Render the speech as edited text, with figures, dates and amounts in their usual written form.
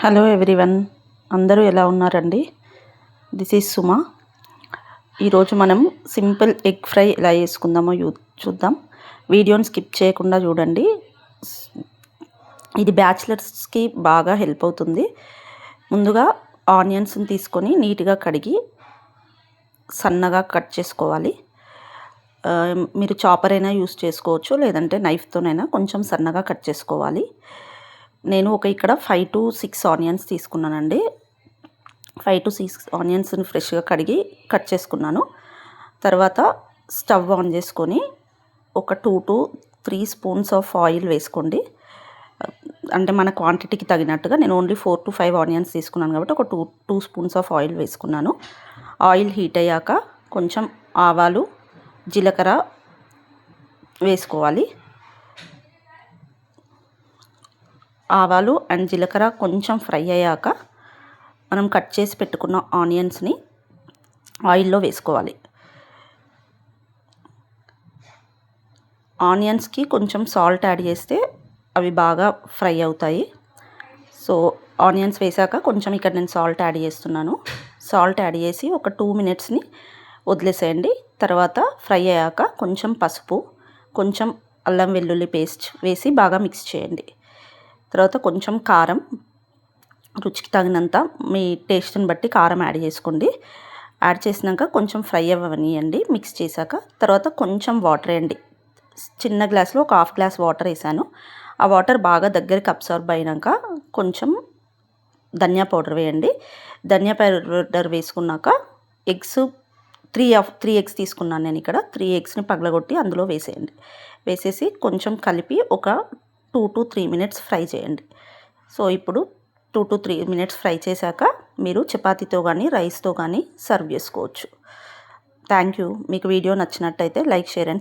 Hello everyone, అందరూ ఎలా ఉన్నారండి? దిస్ ఈజ్ సుమా. ఈరోజు మనం సింపుల్ ఎగ్ ఫ్రై ఎలా చేసుకుందామో చూద్దాం. వీడియోని స్కిప్ చేయకుండా చూడండి. ఇది బ్యాచిలర్స్కి బాగా హెల్ప్ అవుతుంది. ముందుగా ఆనియన్స్ని తీసుకొని నీట్గా కడిగి సన్నగా కట్ చేసుకోవాలి. మీరు చాపర్ అయినా యూస్ చేసుకోవచ్చు, లేదంటే నైఫ్తోనైనా కొంచెం సన్నగా కట్ చేసుకోవాలి. నేను ఇక్కడ 5 to 6 ఆనియన్స్ తీసుకున్నానండి. 5 to 6 ఆనియన్స్ని ఫ్రెష్గా కడిగి కట్ చేసుకున్నాను. తర్వాత స్టవ్ ఆన్ చేసుకొని ఒక 2 to 3 స్పూన్స్ ఆఫ్ ఆయిల్ వేసుకోండి. అంటే మన క్వాంటిటీకి తగినట్టుగా నేను ఓన్లీ 4 to 5 ఆనియన్స్ తీసుకున్నాను కాబట్టి ఒక 2 స్పూన్స్ ఆఫ్ ఆయిల్ వేసుకున్నాను. ఆయిల్ హీట్ అయ్యాక కొంచెం ఆవాలు, జీలకర్ర వేసుకోవాలి. ఆవాలు అండ్ జీలకర్ర కొంచెం ఫ్రై అయ్యాక మనం కట్ చేసి పెట్టుకున్న ఆనియన్స్ని ఆయిల్లో వేసుకోవాలి. ఆనియన్స్కి కొంచెం సాల్ట్ యాడ్ చేస్తే అవి బాగా ఫ్రై అవుతాయి. సో ఆనియన్స్ వేసాక కొంచెం ఇక్కడ నేను సాల్ట్ యాడ్ చేస్తున్నాను. సాల్ట్ యాడ్ చేసి ఒక 2 మినిట్స్ని వదిలేసేయండి. తర్వాత ఫ్రై అయ్యాక కొంచెం పసుపు, కొంచెం అల్లం వెల్లుల్లి పేస్ట్ వేసి బాగా మిక్స్ చేయండి. తర్వాత కొంచెం కారం, రుచికి తగినంత మీ టేస్ట్ని బట్టి కారం యాడ్ చేసుకోండి. యాడ్ చేసినాక కొంచెం ఫ్రై అవ్వనియండి మిక్స్ చేశాక. తర్వాత కొంచెం వాటర్ వేయండి. చిన్న గ్లాస్లో ఒక హాఫ్ గ్లాస్ వాటర్ వేసాను. ఆ వాటర్ బాగా దగ్గరికి అబ్సార్బ్ అయినాక కొంచెం ధనియా పౌడర్ వేయండి. ధనియా పౌడర్ వేసుకున్నాక ఎగ్స్ 3 ఎగ్స్ తీసుకున్నాను నేను ఇక్కడ. 3 ఎగ్స్ని పగలగొట్టి అందులో వేసేయండి. వేసేసి కొంచెం కలిపి ఒక 2 to 3 మినిట్స్ ఫ్రై చేయండి. సో ఇప్పుడు 2 to 3 మినిట్స్ ఫ్రై చేశాక మీరు చపాతీతో కానీ రైస్తో కానీ సర్వ్ చేసుకోవచ్చు. Thank you. మీకు వీడియో నచ్చినట్టయితే లైక్, షేర్ అండ్